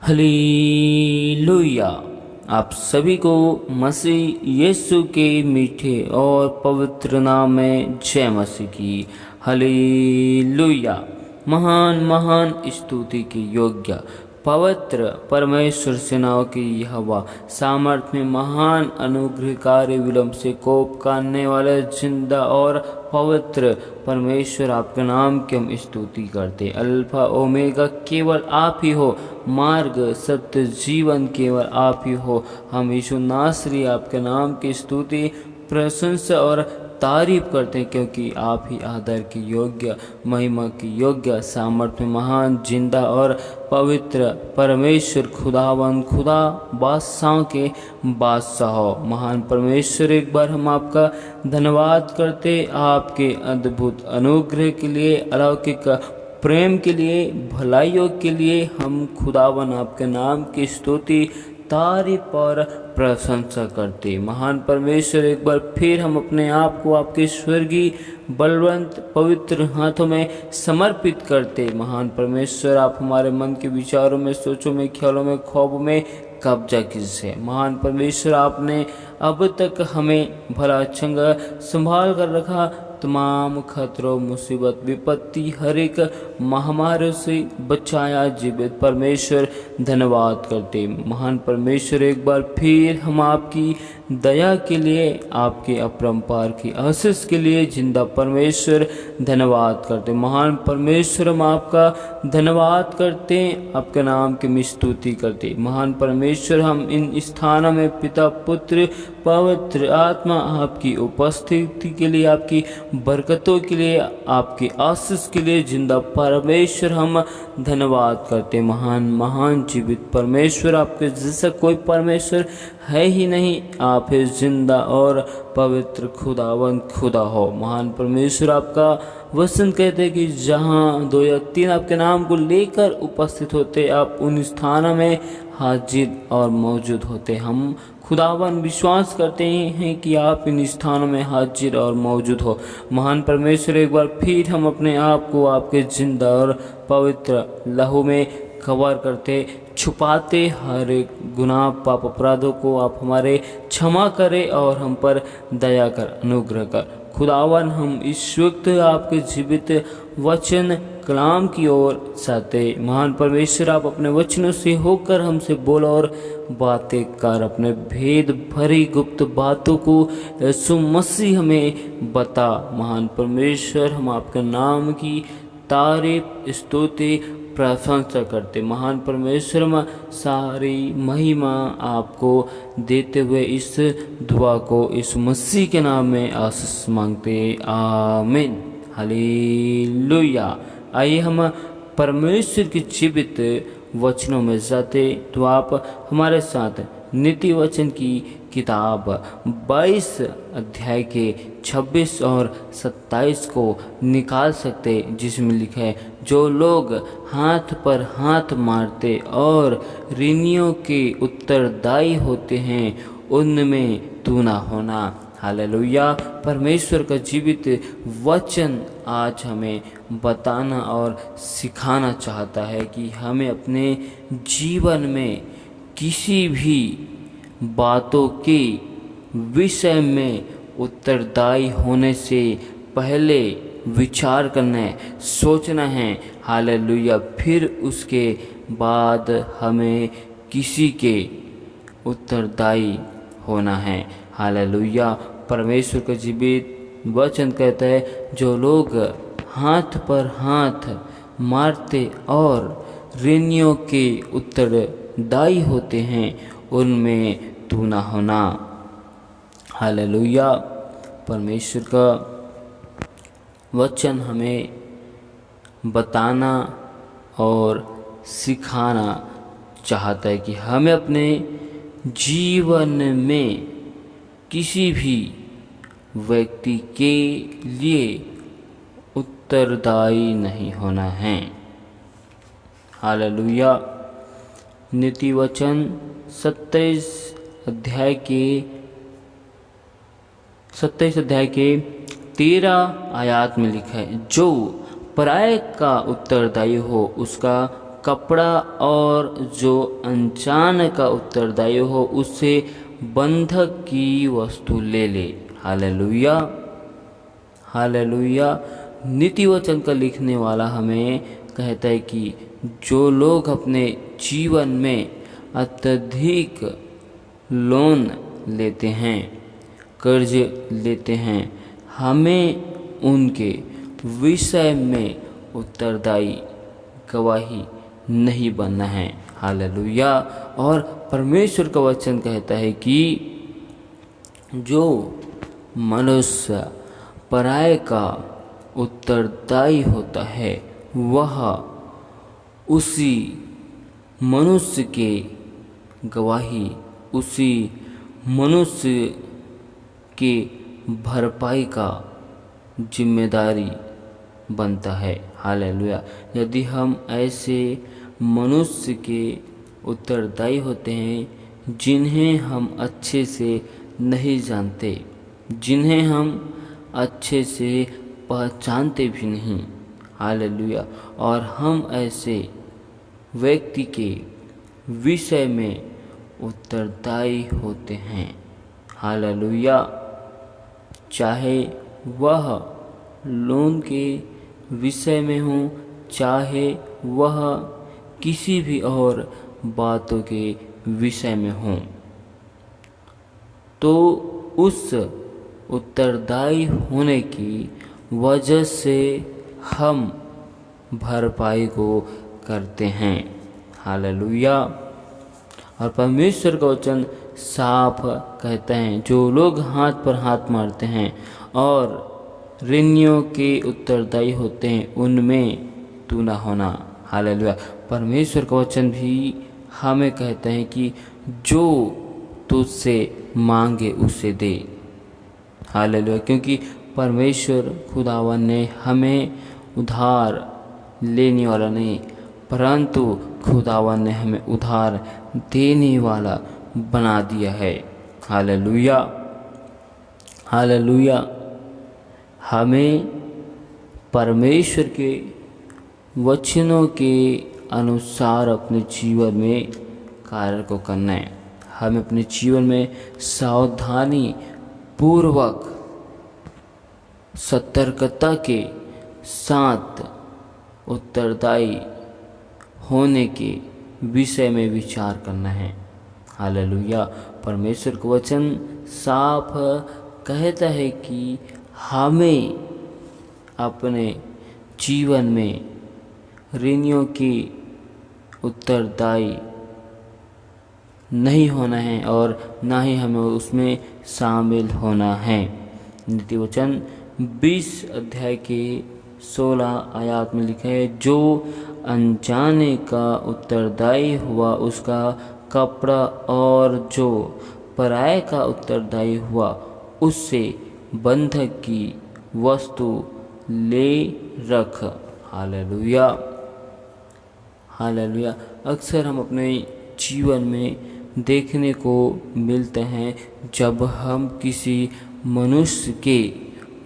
Hallelujah. आप सभी को मसीह यीशु के मीठे और पवित्र नाम में जय मसीह की। हालेलुया। महान महान स्तुति के योग्य पवित्र परमेश्वर सेनाओं की यहोवा सामर्थ में महान अनुग्रहकारी विलंब से कोप काटने वाले जिंदा और पवित्र परमेश्वर आपके नाम की हम स्तुति करते। अल्फा ओमेगा केवल आप ही हो, मार्ग सत्य जीवन केवल आप ही हो। हम यीशु नासरी आपके नाम की स्तुति प्रशंसा और तारीफ करते हैं, क्योंकि आप ही आदर की योग्य, महिमा की योग्य, सामर्थ्य में महान, जिंदा और पवित्र परमेश्वर खुदावन खुदा बादशाहों के बादशाह हो। महान परमेश्वर, एक बार हम आपका धन्यवाद करते आपके अद्भुत अनुग्रह के लिए, अलौकिक प्रेम के लिए, भलाइयों के लिए। हम खुदावन आपके नाम की स्तुति तारीफ और प्रशंसा करते। महान परमेश्वर, एक बार फिर हम अपने आप को आपके स्वर्गीय बलवंत पवित्र हाथों में समर्पित करते। महान परमेश्वर, आप हमारे मन के विचारों में, सोचों में, ख्यालों में, ख्वाबों में कब्जा कीजिए। महान परमेश्वर, आपने अब तक हमें भला चंगा संभाल कर रखा। तमाम खतरों, मुसीबत, विपत्ति, हर एक महामारी से बचाया। जीवित परमेश्वर, धन्यवाद करते। महान परमेश्वर, एक बार फिर हम आपकी दया के लिए, आपके अपरंपार की आशीष के लिए जिंदा परमेश्वर धन्यवाद करते। महान परमेश्वर, हम आपका धन्यवाद करते, आपके नाम की स्तुति करते। महान परमेश्वर, हम इन स्थानों में पिता, पुत्र, पवित्र आत्मा आपकी उपस्थिति के लिए, आपकी बरकतों के लिए, आपकी आशीष के लिए जिंदा परमेश्वर हम धन्यवाद करते। महान महान जीवित परमेश्वर, आपके जैसा कोई परमेश्वर है ही नहीं। आप है जिंदा और पवित्र खुदावन खुदा हो। महान परमेश्वर, आपका वचन कहते हैं कि जहाँ 2 या 3 आपके नाम को लेकर उपस्थित होते, आप उन स्थानों में हाजिर और मौजूद होते। हम खुदावन विश्वास करते हैं कि आप इन स्थानों में हाजिर और मौजूद हो। महान परमेश्वर, एक बार फिर हम अपने आप को आपके जिंदा और पवित्र लहू में कवर करते, छुपाते। हर एक गुनाह, पाप, अपराधों को आप हमारे क्षमा करें और हम पर दया कर, अनुग्रह कर। खुदावन, हम इस वक्त आपके जीवित वचन कलाम की ओर चाहते। महान परमेश्वर, आप अपने वचनों से होकर हमसे बोलो और बातें कर। अपने भेद भरी गुप्त बातों को यीशु मसीह हमें बता। महान परमेश्वर, हम आपके नाम की तारीफ, स्तुति, प्रशंसा करते। महान परमेश्वर, में सारी महिमा आपको देते हुए इस दुआ को इस मसीह के नाम में आशीष मांगते। आमीन। हालेलुया। आइए हम परमेश्वर के जीवित वचनों में जाते, तो आप हमारे साथ नीति वचन की किताब 22 अध्याय के 26 और 27 को निकाल सकते, जिसमें लिखा है, जो लोग हाथ पर हाथ मारते और ऋणियों के उत्तरदायी होते हैं, उनमें तू ना होना। हालेलुया। परमेश्वर का जीवित वचन आज हमें बताना और सिखाना चाहता है कि हमें अपने जीवन में किसी भी बातों के विषय में उत्तरदायी होने से पहले विचार करना है, सोचना है। हालेलुया। फिर उसके बाद हमें किसी के उत्तरदायी होना है। हालेलुया। परमेश्वर का जीवित वचन कहता है, जो लोग हाथ पर हाथ मारते और ऋणियों के उत्तरदायी होते हैं, उनमें तू ना होना। हालेलुया। परमेश्वर का वचन हमें बताना और सिखाना चाहता है कि हमें अपने जीवन में किसी भी व्यक्ति के लिए उत्तरदायी नहीं होना है। हालेलुया। नीति वचन 27 अध्याय के 13 आयत में लिखा है, जो पराये का उत्तरदायी हो, उसका कपड़ा और जो अनजान का उत्तरदायी हो उससे बंधक की वस्तु ले ले। Hallelujah, hallelujah. नीति वचन का लिखने वाला हमें कहता है कि जो लोग अपने जीवन में अत्यधिक लोन लेते हैं, कर्ज लेते हैं, हमें उनके विषय में उत्तरदायी गवाही नहीं बनना है। हालेलुया। और परमेश्वर का वचन कहता है कि जो मनुष्य पराये का उत्तरदायी होता है वह उसी मनुष्य के गवाही, उसी मनुष्य के भरपाई का जिम्मेदारी बनता है। हालेलुया। यदि हम ऐसे मनुष्य के उत्तरदायी होते हैं जिन्हें हम अच्छे से नहीं जानते, जिन्हें हम अच्छे से पहचानते भी नहीं, हालेलुया, और हम ऐसे व्यक्ति के विषय में उत्तरदायी होते हैं, हालेलुया, चाहे वह लोन के विषय में हो, चाहे वह किसी भी और बातों के विषय में हो, तो उस उत्तरदायी होने की वजह से हम भरपाई को करते हैं। हालेलुया। और परमेश्वर का वचन साफ कहते हैं, जो लोग हाथ पर हाथ मारते हैं और ऋणियों के उत्तरदायी होते हैं उनमें तू ना होना। हालेलुया। परमेश्वर का वचन भी हमें कहते हैं कि जो तुझसे मांगे उसे दे। हालेलुया। क्योंकि परमेश्वर खुदावन ने हमें उधार लेने वाला नहीं, परंतु खुदावन ने हमें उधार देने वाला बना दिया है। Hallelujah, hallelujah. हमें परमेश्वर के वचनों के अनुसार अपने जीवन में कार्य को करना है। हमें अपने जीवन में सावधानी पूर्वक सतर्कता के साथ उत्तरदायी होने के विषय में विचार करना है। हालेलुया। परमेश्वर का वचन साफ कहता है कि हमें अपने जीवन में ऋणियों की उत्तरदायी नहीं होना है और ना ही हमें उसमें शामिल होना है। नीति वचन 20 अध्याय के 16 आयत में लिखा है, जो अनजाने का उत्तरदायी हुआ उसका कपड़ा और जो पराये का उत्तरदायी हुआ उससे बंधक की वस्तु ले रख। Hallelujah, hallelujah. अक्सर हम अपने जीवन में देखने को मिलते हैं जब हम किसी मनुष्य के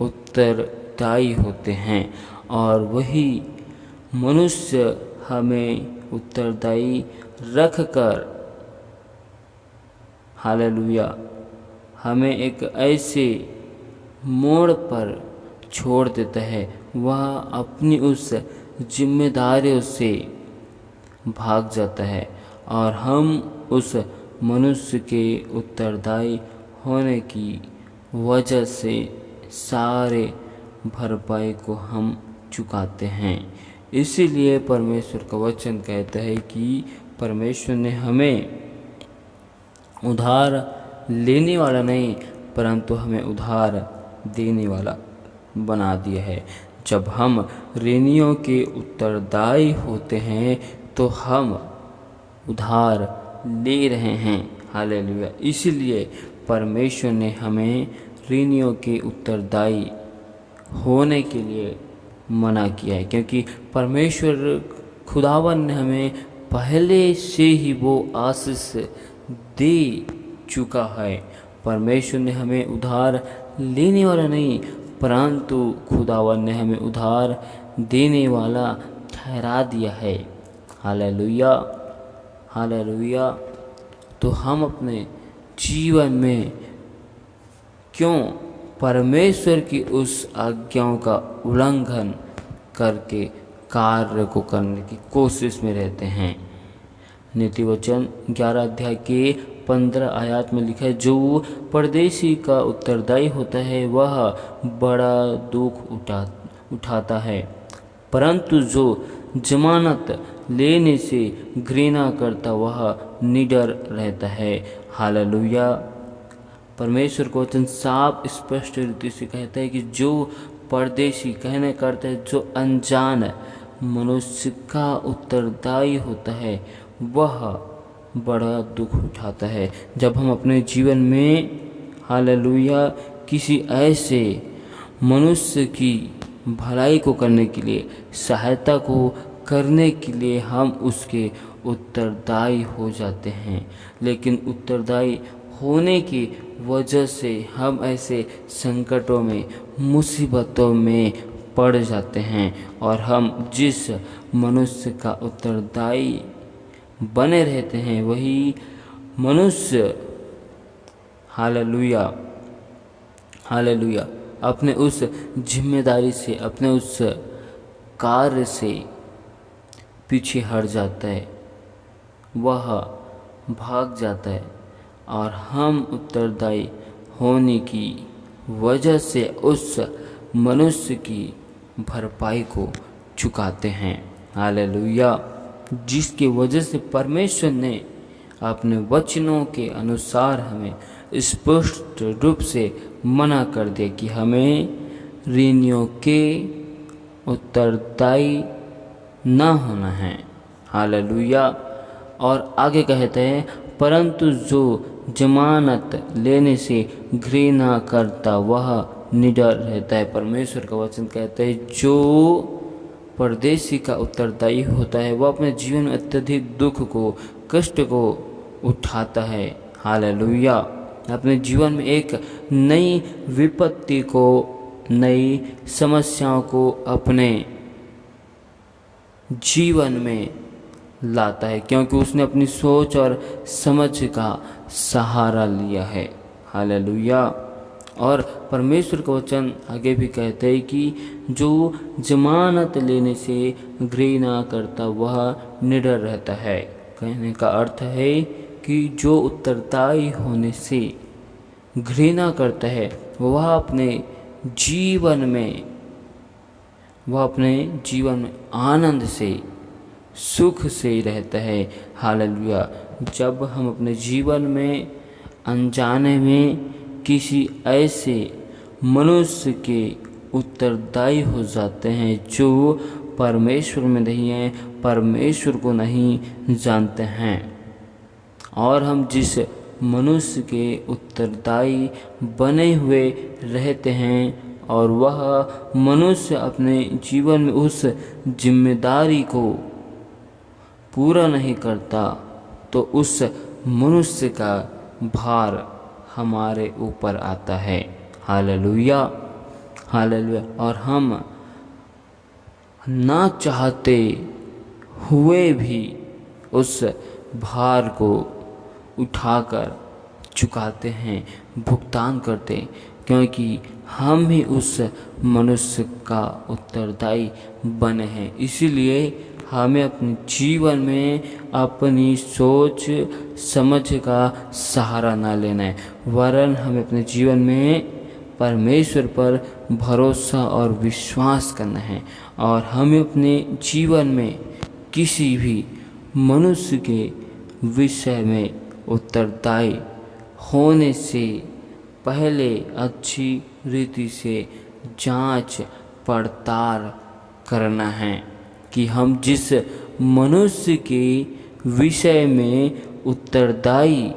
उत्तरदायी होते हैं और वही मनुष्य हमें उत्तरदायी रख कर, हालेलुया, हमें एक ऐसे मोड़ पर छोड़ देता है, वह अपनी उस जिम्मेदारियों से भाग जाता है और हम उस मनुष्य के उत्तरदायी होने की वजह से सारे भरपाई को हम चुकाते हैं। इसीलिए परमेश्वर का वचन कहता है कि परमेश्वर ने हमें उधार लेने वाला नहीं परंतु हमें उधार देने वाला बना दिया है। जब हम ऋणियों के उत्तरदायी होते हैं तो हम उधार ले रहे हैं। हालेलुया। इसलिए परमेश्वर ने हमें ऋणियों के उत्तरदायी होने के लिए मना किया है, क्योंकि परमेश्वर खुदावन ने हमें पहले से ही वो आशीष दे चुका है। परमेश्वर ने हमें उधार लेने वाला नहीं परंतु खुदावन ने हमें उधार देने वाला ठहरा दिया है। Hallelujah, hallelujah. तो हम अपने जीवन में क्यों परमेश्वर की उस आज्ञाओं का उल्लंघन करके कार्य को करने की कोशिश में रहते हैं। नीति वचन 11 अध्याय के 15 आयत में लिखा है, जो परदेशी का उत्तरदायी होता है वह बड़ा दुख उठाता है, परंतु जो जमानत लेने से घृणा करता वह निडर रहता है। हालेलुया। परमेश्वर का वचन साफ स्पष्ट रीति से कहता है कि जो परदेशी कहने करता है, जो अनजान मनुष्य का उत्तरदायी होता है वह बड़ा दुख उठाता है। जब हम अपने जीवन में हालेलुया किसी ऐसे मनुष्य की भलाई को करने के लिए, सहायता को करने के लिए हम उसके उत्तरदायी हो जाते हैं, लेकिन उत्तरदायी होने की वजह से हम ऐसे संकटों में, मुसीबतों में पड़ जाते हैं और हम जिस मनुष्य का उत्तरदायी बने रहते हैं वही मनुष्य हालेलुया, हालेलुया अपने उस जिम्मेदारी से, अपने उस कार्य से पीछे हट जाता है, वह भाग जाता है और हम उत्तरदायी होने की वजह से उस मनुष्य की भरपाई को चुकाते हैं। हालेलुया। जिसकी वजह से परमेश्वर ने अपने वचनों के अनुसार हमें स्पष्ट रूप से मना कर दिया कि हमें ऋणियों के उत्तरदायी न होना है। हालेलुया। और आगे कहते हैं, परंतु जो जमानत लेने से घृणा करता वह निडर रहता है। परमेश्वर का वचन कहता है, जो परदेशी का उत्तरदायी होता है वह अपने जीवन में अत्यधिक दुख को, कष्ट को उठाता है। हालेलुया। अपने जीवन में एक नई विपत्ति को, नई समस्याओं को अपने जीवन में लाता है, क्योंकि उसने अपनी सोच और समझ का सहारा लिया है। हालेलुया। और परमेश्वर का वचन आगे भी कहते हैं कि जो जमानत लेने से घृणा करता वह निडर रहता है। कहने का अर्थ है कि जो उत्तरदायी होने से घृणा करता है वह अपने जीवन में आनंद से, सुख से रहता है। हालेलुया। जब हम अपने जीवन में अनजाने में किसी ऐसे मनुष्य के उत्तरदायी हो जाते हैं जो परमेश्वर में नहीं है, परमेश्वर को नहीं जानते हैं, और हम जिस मनुष्य के उत्तरदायी बने हुए रहते हैं और वह मनुष्य अपने जीवन में उस जिम्मेदारी को पूरा नहीं करता, तो उस मनुष्य का भार हमारे ऊपर आता है। Hallelujah, hallelujah. और हम ना चाहते हुए भी उस भार को उठाकर चुकाते हैं, भुगतान करते हैं, क्योंकि हम ही उस मनुष्य का उत्तरदायी बने हैं। इसीलिए हमें अपने जीवन में अपनी सोच समझ का सहारा ना लेना है, वरन हमें अपने जीवन में परमेश्वर पर भरोसा और विश्वास करना है। और हमें अपने जीवन में किसी भी मनुष्य के विषय में उत्तरदायी होने से पहले अच्छी रीति से जांच पड़ताल करना है कि हम जिस मनुष्य के विषय में उत्तरदायी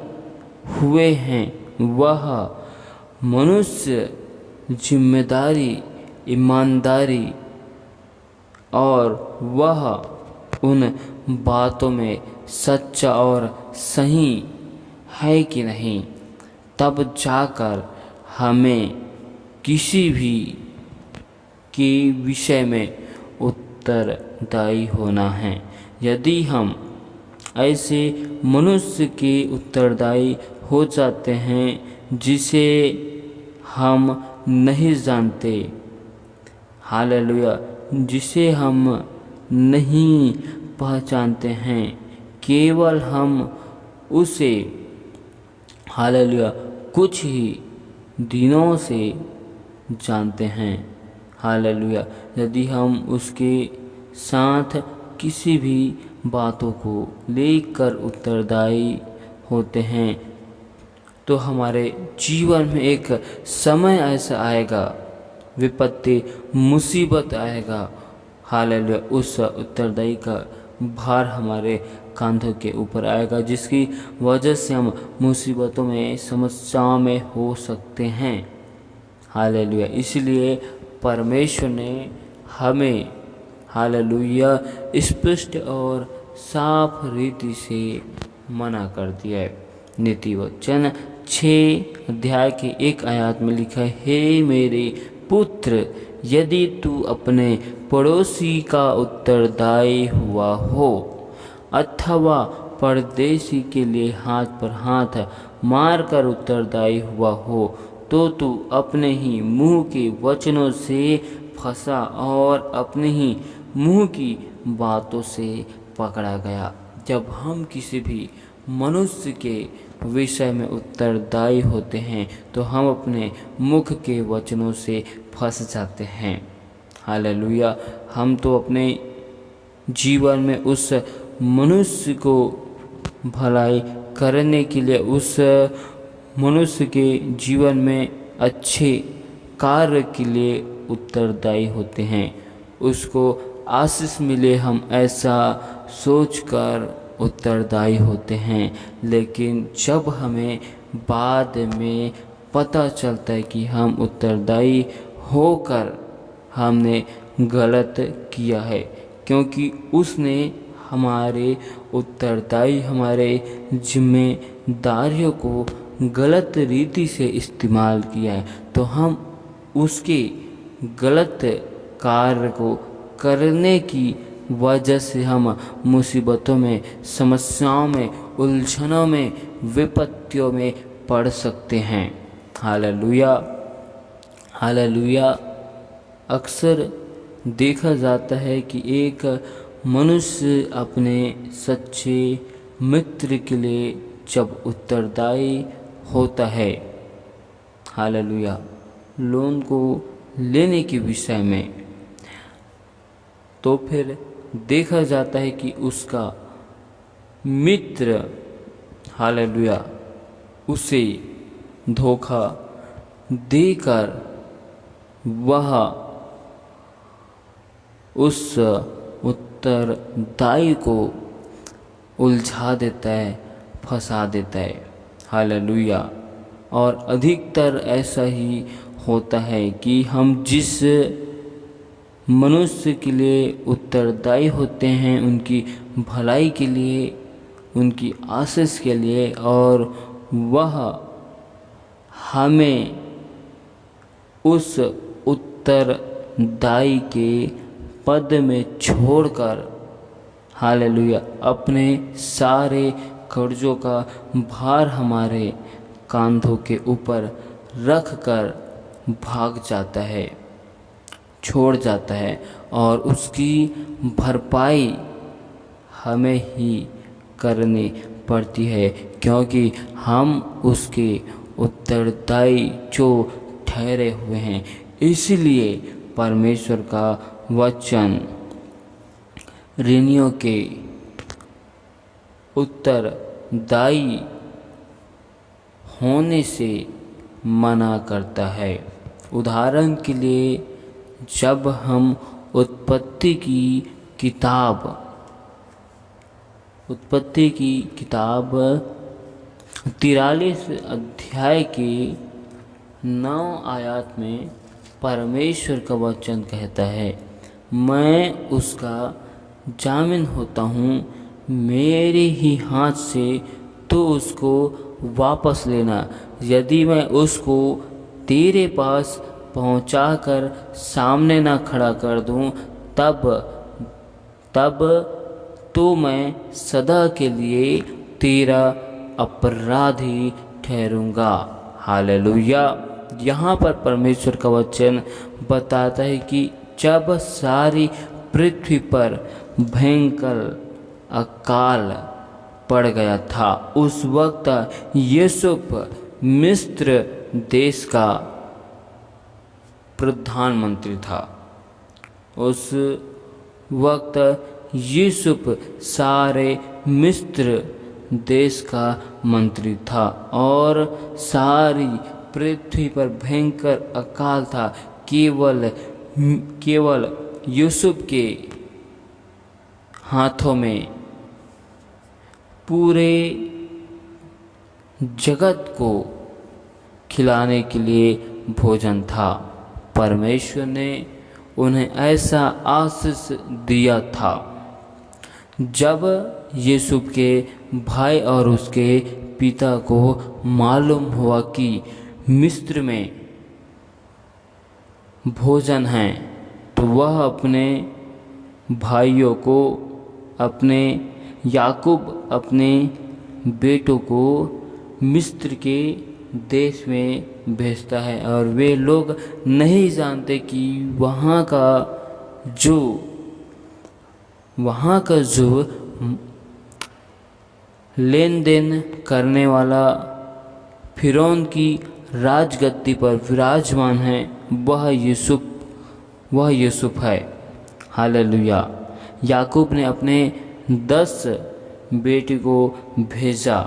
हुए हैं वह मनुष्य जिम्मेदारी, ईमानदारी और वह उन बातों में सच्चा और सही है कि नहीं, तब जाकर हमें किसी भी के विषय में उत्तरदायी होना है। यदि हम ऐसे मनुष्य के उत्तरदायी हो जाते हैं जिसे हम नहीं जानते, हालेलुया, जिसे हम नहीं पहचानते हैं, केवल हम उसे हालेलुया कुछ ही दिनों से जानते हैं। हालेलुया, यदि हम उसके साथ किसी भी बातों को लेकर उत्तरदायी होते हैं तो हमारे जीवन में एक समय ऐसा आएगा, विपत्ति मुसीबत आएगा, हालेलुया, उस उत्तरदायी का भार हमारे कंधों के ऊपर आएगा, जिसकी वजह से हम मुसीबतों में, समस्याओं में हो सकते हैं। हालेलुया, इसलिए परमेश्वर ने हमें हालेलुया स्पष्ट और साफ रीति से मना कर दिया है। नीति वचन 6 अध्याय के 1 आयत में लिखा है, हे मेरे पुत्र, यदि तू अपने पड़ोसी का उत्तरदायी हुआ हो अथवा परदेशी के लिए हाथ पर हाथ मारकर उत्तरदायी हुआ हो तो तू अपने ही मुंह के वचनों से फंसा और अपने ही मुंह की बातों से पकड़ा गया। जब हम किसी भी मनुष्य के विषय में उत्तरदायी होते हैं तो हम अपने मुख के वचनों से फंस जाते हैं। हालेलुया, हम तो अपने जीवन में उस मनुष्य को भलाई करने के लिए, उस मनुष्य के जीवन में अच्छे कार्य के लिए उत्तरदायी होते हैं। उसको आशीष मिले, हम ऐसा सोचकर उत्तरदायी होते हैं। लेकिन जब हमें बाद में पता चलता है कि हम उत्तरदायी होकर हमने गलत किया है, क्योंकि उसने हमारे उत्तरदायी, हमारे जिम्मेदारियों को गलत रीति से इस्तेमाल किया है, तो हम उसके गलत कार्य को करने की वजह से हम मुसीबतों में, समस्याओं में, उलझनों में, विपत्तियों में पड़ सकते हैं। Hallelujah, hallelujah. अक्सर देखा जाता है कि एक मनुष्य अपने सच्चे मित्र के लिए जब उत्तरदायी होता है, हालेलुया, लोन को लेने के विषय में, तो फिर देखा जाता है कि उसका मित्र, हालेलुया, उसे धोखा देकर वह उस उत्तरदायी को उलझा देता है, फंसा देता है। हालेलुया। और अधिकतर ऐसा ही होता है कि हम जिस मनुष्य के लिए उत्तरदायी होते हैं, उनकी भलाई के लिए, उनकी आशीष के लिए, और वह हमें उस उत्तरदायी के पद में छोड़कर, हालेलुया, अपने सारे कर्जों का भार हमारे कंधों के ऊपर रख कर भाग जाता है, छोड़ जाता है, और उसकी भरपाई हमें ही करनी पड़ती है, क्योंकि हम उसके उत्तरदायी जो ठहरे हुए हैं। इसलिए परमेश्वर का वचन ऋणियों के उत्तरदायी होने से मना करता है। उदाहरण के लिए, जब हम उत्पत्ति की किताब 43 अध्याय के 9 आयत में परमेश्वर का वचन कहता है, मैं उसका जामिन होता हूँ, मेरे ही हाथ से तो उसको वापस लेना। यदि मैं उसको तेरे पास पहुँचाकर सामने ना खड़ा कर दूँ, तब तो मैं सदा के लिए तेरा अपराधी ठहरूंगा। हालेलुया। यहाँ पर परमेश्वर का वचन बताता है कि जब सारी पृथ्वी पर भयंकर अकाल पड़ गया था, उस वक्त यूसुफ मिस्र देश का प्रधानमंत्री था। उस वक्त यूसुफ सारे मिस्र देश का मंत्री था और सारी पृथ्वी पर भयंकर अकाल था। केवल यूसुफ के हाथों में पूरे जगत को खिलाने के लिए भोजन था। परमेश्वर ने उन्हें ऐसा आशीष दिया था। जब यूसुफ के भाई और उसके पिता को मालूम हुआ कि मिस्र में भोजन है, तो वह अपने भाइयों को, अपने याकूब अपने बेटों को मिस्र के देश में भेजता है। और वे लोग नहीं जानते कि वहाँ का जो लेन देन करने वाला फिरौन की राजगद्दी पर विराजमान है, वह यूसुफ है। हालेलुया। याकूब ने अपने 10 बेटे को भेजा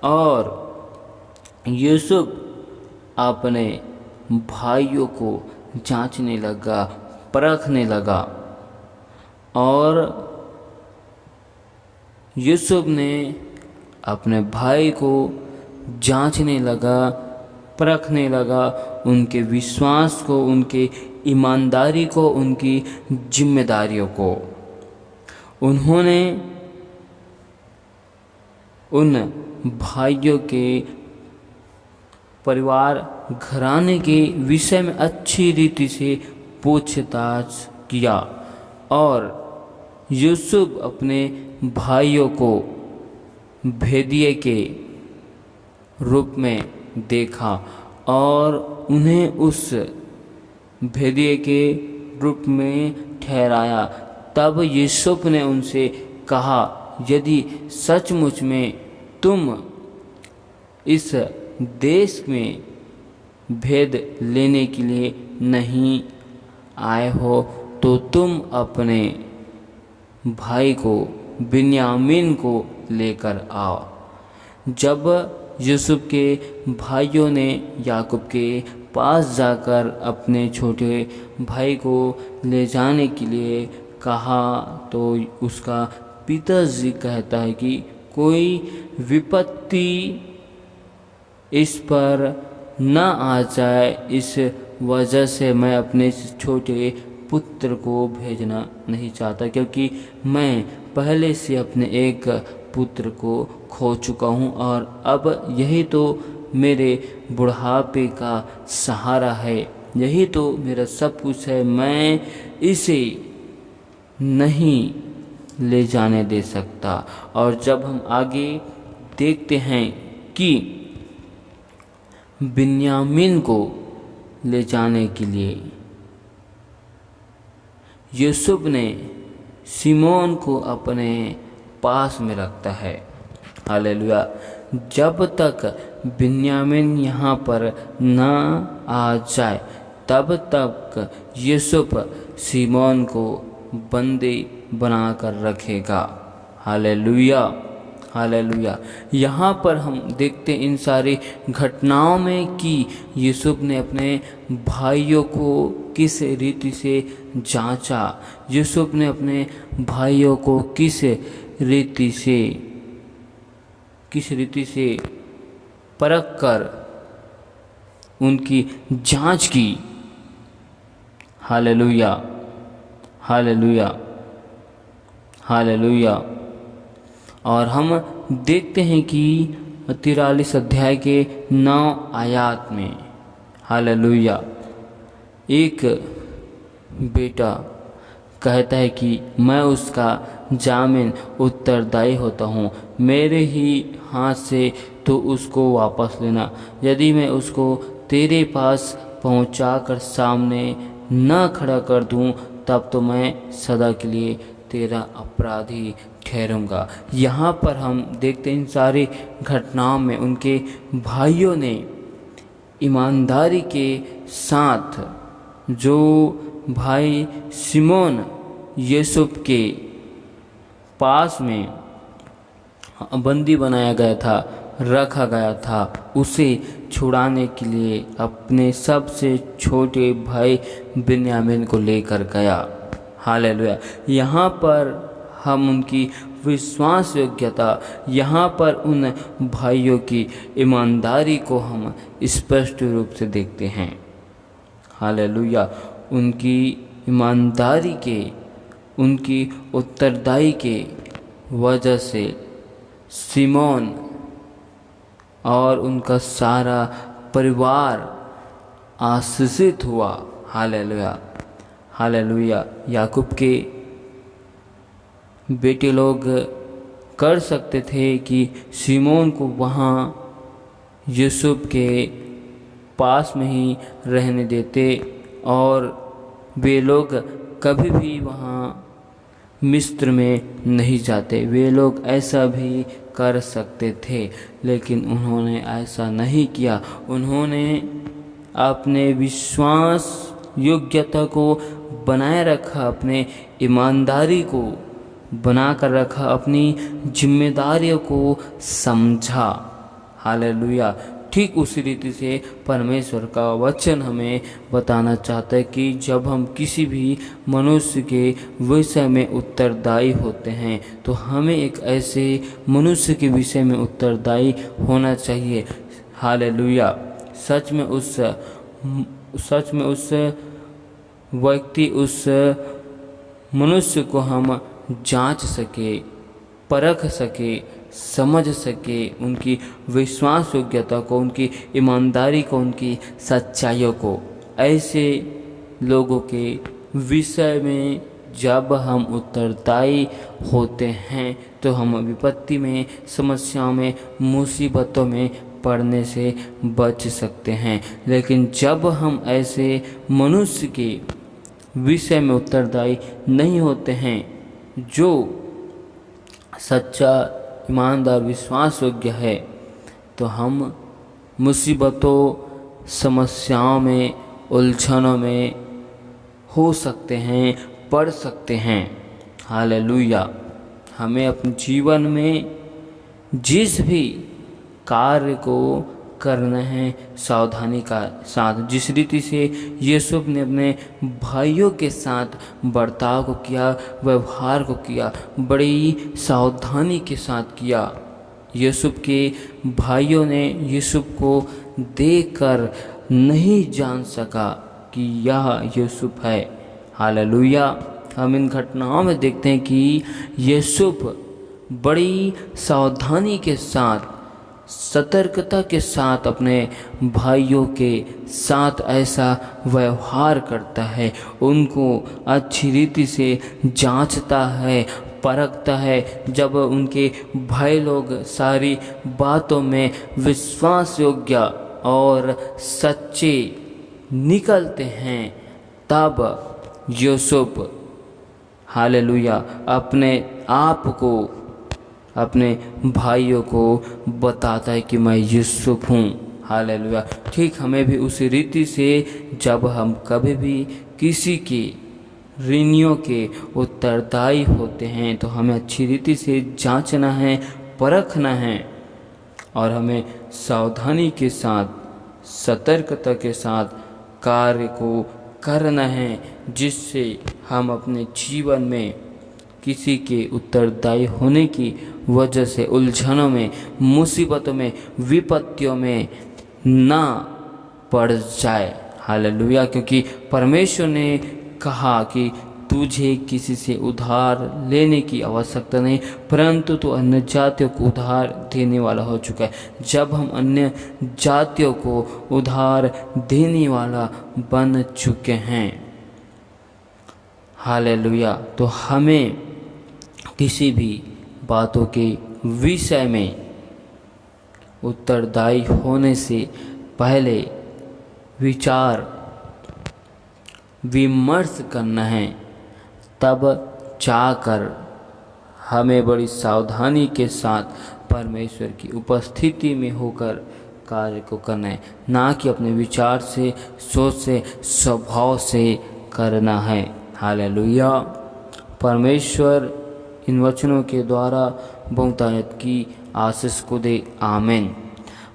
और यूसुफ अपने भाइयों को जांचने लगा, परखने लगा। और यूसुफ ने अपने भाई को जांचने लगा, परखने लगा, उनके विश्वास को, उनके ईमानदारी को, उनकी जिम्मेदारियों को। उन्होंने उन भाइयों के परिवार घराने के विषय में अच्छी रीति से पूछताछ किया और यूसुफ अपने भाइयों को भेदिए के रूप में देखा और उन्हें उस भेदिए के रूप में ठहराया। तब यूसुफ ने उनसे कहा, यदि सचमुच में तुम इस देश में भेद लेने के लिए नहीं आए हो, तो तुम अपने भाई को बिन्यामीन को लेकर आओ। जब यूसुफ के भाइयों ने याकूब के पास जाकर अपने छोटे भाई को ले जाने के लिए कहा, तो उसका पिताजी कहता है कि कोई विपत्ति इस पर न आ जाए, इस वजह से मैं अपने छोटे पुत्र को भेजना नहीं चाहता, क्योंकि मैं पहले से अपने एक पुत्र को खो चुका हूँ और अब यही तो मेरे बुढ़ापे का सहारा है, यही तो मेरा सब कुछ है। मैं इसे नहीं ले जाने दे सकता। और जब हम आगे देखते हैं कि बिन्यामीन को ले जाने के लिए यूसुफ ने सिमोन को अपने पास में रखता है। हालेलुया। जब तक बिन्यामीन यहाँ पर न आ जाए, तब तक यूसुफ सिमोन को बंदी बनाकर रखेगा। Hallelujah, hallelujah. यहाँ पर हम देखते इन सारी घटनाओं में कि यूसुफ ने अपने भाइयों को किस रीति से जांचा, यूसुफ ने अपने भाइयों को किस रीति से परख कर उनकी जांच की। Hallelujah, hallelujah, hallelujah. और हम देखते हैं कि 43 अध्याय के 9 आयत में, हालेलुया, एक बेटा कहता है कि मैं उसका जामीन उत्तरदायी होता हूँ, मेरे ही हाथ से तो उसको वापस लेना। यदि मैं उसको तेरे पास पहुँचाकर सामने न खड़ा कर दूँ, तब तो मैं सदा के लिए तेरा अपराधी ठहरूंगा। यहाँ पर हम देखते हैं इन सारी घटनाओं में उनके भाइयों ने ईमानदारी के साथ, जो भाई सिमोन यूसुफ के पास में बंदी बनाया गया था, रखा गया था, उसे छुड़ाने के लिए अपने सबसे छोटे भाई बिन्यामीन को लेकर गया। हालेलुया। यहाँ पर हम उनकी विश्वास योग्यता, यहाँ पर उन भाइयों की ईमानदारी को हम स्पष्ट रूप से देखते हैं। हालेलुया। उनकी ईमानदारी के, उनकी उत्तरदायी के वजह से सिमोन और उनका सारा परिवार आशीषित हुआ। Hallelujah, hallelujah. याकूब के बेटे लोग कर सकते थे कि सिमोन को वहाँ यूसुफ के पास में ही रहने देते और वे लोग कभी भी वहाँ मिस्र में नहीं जाते। वे लोग ऐसा भी कर सकते थे, लेकिन उन्होंने ऐसा नहीं किया। उन्होंने अपने विश्वास योग्यता को बनाए रखा, अपने ईमानदारी को बनाकर रखा, अपनी जिम्मेदारियों को समझा। हालेलुया। ठीक उसी रीति से परमेश्वर का वचन हमें बताना चाहता है कि जब हम किसी भी मनुष्य के विषय में उत्तरदायी होते हैं, तो हमें एक ऐसे मनुष्य के विषय में उत्तरदायी होना चाहिए। हालेलुया। सच में उस व्यक्ति, उस मनुष्य को हम जांच सके, परख सके, समझ सके, उनकी विश्वास योग्यता को, उनकी ईमानदारी को, उनकी सच्चाइयों को। ऐसे लोगों के विषय में जब हम उत्तरदायी होते हैं, तो हम विपत्ति में, समस्याओं में, मुसीबतों में पड़ने से बच सकते हैं। लेकिन जब हम ऐसे मनुष्य के विषय में उत्तरदायी नहीं होते हैं, जो सच्चा, ईमानदार, विश्वास योग्य है, तो हम मुसीबतों, समस्याओं में, उलझनों में हो सकते हैं, पड़ सकते हैं। हालेलुया। हमें अपने जीवन में जिस भी कार्य को करना है, सावधानी का साथ, जिस रीति से यूसुफ ने अपने भाइयों के साथ बर्ताव को किया, व्यवहार को किया, बड़ी सावधानी के साथ किया। यूसुफ के भाइयों ने यूसुफ को देखकर नहीं जान सका कि यह यूसुफ है। हालेलुया। हम इन घटनाओं में देखते हैं कि यूसुफ बड़ी सावधानी के साथ, सतर्कता के साथ अपने भाइयों के साथ ऐसा व्यवहार करता है, उनको अच्छी रीति से जांचता है, परखता है। जब उनके भाई लोग सारी बातों में विश्वास योग्य और सच्चे निकलते हैं, तब यूसुफ, हालेलुया, अपने आप को, अपने भाइयों को बताता है कि मैं यूसुफ हूँ। हालेलुया। ठीक हमें भी उसी रीति से जब हम कभी भी किसी के ऋणियों के उत्तरदायी होते हैं, तो हमें अच्छी रीति से जांचना है, परखना है, और हमें सावधानी के साथ, सतर्कता के साथ कार्य को करना है, जिससे हम अपने जीवन में किसी के उत्तरदायी होने की वजह से उलझनों में, मुसीबतों में, विपत्तियों में ना पड़ जाए। हालेलुया। क्योंकि परमेश्वर ने कहा कि तुझे किसी से उधार लेने की आवश्यकता नहीं, परंतु तू अन्य जातियों को उधार देने वाला हो चुका है। जब हम अन्य जातियों को उधार देने वाला बन चुके हैं, हालेलुया। तो हमें किसी भी बातों के विषय में उत्तरदायी होने से पहले विचार विमर्श करना है, तब जाकर हमें बड़ी सावधानी के साथ परमेश्वर की उपस्थिति में होकर कार्य को करना है, ना कि अपने विचार से, सोच से, स्वभाव से करना है। हालेलुया। परमेश्वर इन वचनों के द्वारा बहुतायत की आशीष को दे। आमीन।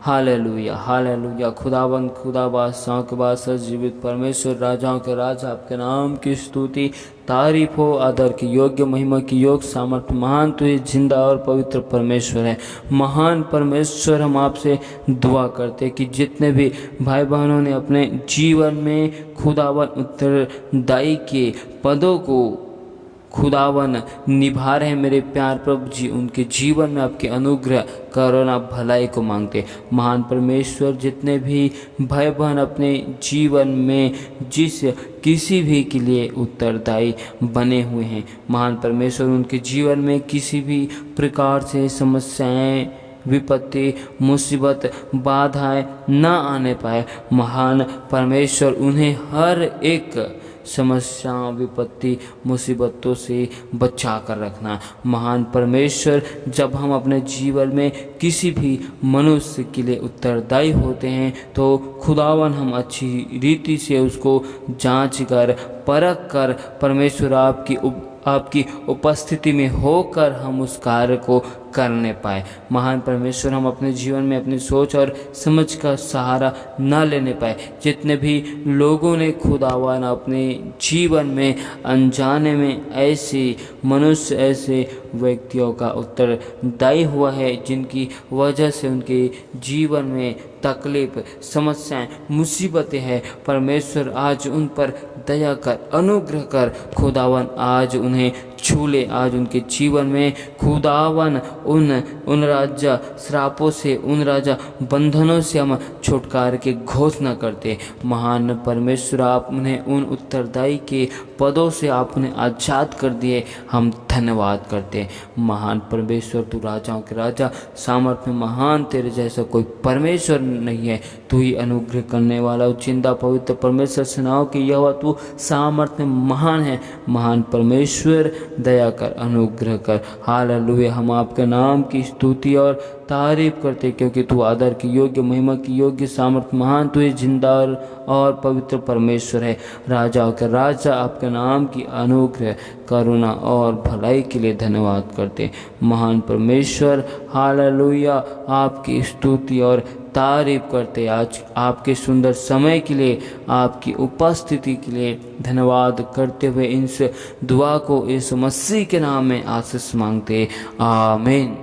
Hallelujah, hallelujah. खुदावंद, खुदा बादशाह के बादशाह, जीवित परमेश्वर, राजाओं के राजा, आपके नाम की स्तुति तारीफ हो, आदर की योग्य, महिमा की योग्य, सामर्थ्य महान तो ये जिंदा और पवित्र परमेश्वर है। महान परमेश्वर, हम आपसे दुआ करते कि जितने भी भाई बहनों ने अपने जीवन में खुदावन उत्तरदायी के पदों को खुदावन निभा रहे हैं, मेरे प्यार प्रभु जी, उनके जीवन में आपके अनुग्रह, करुणा, भलाई को मांगते। महान परमेश्वर, जितने भी भाई बहन अपने जीवन में जिस किसी भी के लिए उत्तरदायी बने हुए हैं, महान परमेश्वर, उनके जीवन में किसी भी प्रकार से समस्याएं, विपत्ति, मुसीबत, बाधाएं ना आने पाए। महान परमेश्वर, उन्हें हर एक समस्याओं, विपत्ति, मुसीबतों से बचा कर रखना। महान परमेश्वर, जब हम अपने जीवन में किसी भी मनुष्य के लिए उत्तरदायी होते हैं तो खुदावन हम अच्छी रीति से उसको जांच कर, परख कर, परमेश्वर आपकी उपस्थिति में होकर हम उस कार्य को करने पाए। महान परमेश्वर, हम अपने जीवन में अपनी सोच और समझ का सहारा न लेने पाए। जितने भी लोगों ने खुदावन अपने जीवन में अनजाने में ऐसे मनुष्य, ऐसे व्यक्तियों का उत्तरदायी हुआ है, जिनकी वजह से उनके जीवन में तकलीफ, समस्याएं, मुसीबतें हैं, परमेश्वर आज उन पर दया कर, अनुग्रह कर, खुदावन आज उन्हें छू ले। आज उनके जीवन में खुदावन उन राजा श्रापों से, उन राजा बंधनों से हम छुटकारे की घोषणा करते। महान परमेश्वर, आप उन्हें उन उत्तरदायी के पदों से आप उन्हें आज़ाद कर दिए, हम धन्यवाद करते। महान परमेश्वर, तू राजाओं के राजा, सामर्थ्य में महान, तेरे जैसा कोई परमेश्वर नहीं है। तू ही अनुग्रह करने वाला, जिंदा पवित्र परमेश्वर, सेनाओं की यहोवा, तू सामर्थ्य में महान है। महान परमेश्वर, दया कर, अनुग्रह कर। हालेलुया। हम आपके नाम की स्तुति और तारीफ करते, क्योंकि तू आदर की योग्य, महिमा की योग्य, सामर्थ्य महान, तू जिंदा और पवित्र परमेश्वर है। राजाओं के राजा, आपके नाम की अनुग्रह, करुणा और भलाई के लिए धन्यवाद करते। महान परमेश्वर, हालेलुया, आपकी स्तुति और तारीफ करते। आज आपके सुंदर समय के लिए, आपकी उपस्थिति के लिए धन्यवाद करते हुए इस दुआ को इस मसीह के नाम में आशीष मांगते। आमीन।